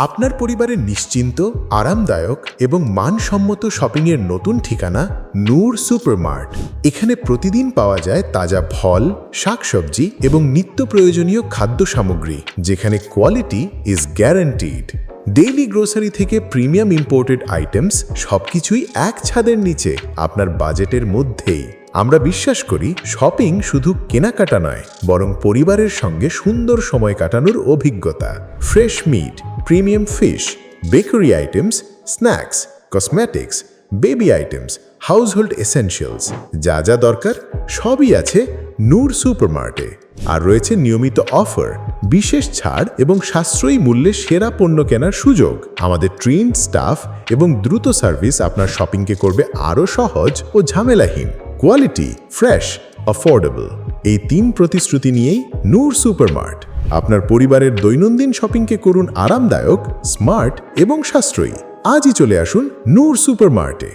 আপনার পরিবারের নিশ্চিন্ত, আরামদায়ক এবং মানসম্মত শপিংয়ের নতুন ঠিকানা নূর সুপারমার্ট। এখানে প্রতিদিন পাওয়া যায় তাজা ফল, শাকসবজি এবং নিত্য প্রয়োজনীয় খাদ্য সামগ্রী, যেখানে quality is guaranteed. Daily grocery থেকে প্রিমিয়াম ইম্পোর্টেড আইটেমস সবকিছুই এক ছাদের নিচে, আপনার বাজেটের মধ্যেই। আমরা বিশ্বাস করি শপিং শুধু কেনাকাটা নয়, বরং পরিবারের সঙ্গে সুন্দর সময় কাটানোর অভিজ্ঞতা। Fresh meat, premium fish, bakery items, snacks, cosmetics, baby items, household essentials, যা যা দরকার সবই আছে নূর সুপারমার্টে। আর রয়েছে নিয়মিত অফার, বিশেষ ছাড় এবং সাশ্রয়ী মূল্যে সেরা পণ্য কেনার সুযোগ। আমাদের ট্রেন্ড স্টাফ এবং দ্রুত সার্ভিস আপনার শপিংকে করবে আরও সহজ ও ঝামেলাহীন। কোয়ালিটি, ফ্রেশ, অ্যাফোর্ডেবল, এই 3 প্রতিশ্রুতি নিয়েই নূর সুপারমার্ট। আপনার পরিবারের দৈনন্দিন শপিংকে করুন আরামদায়ক, স্মার্ট এবং সাশ্রয়ী। আজই চলে আসুন নূর সুপারমার্টে।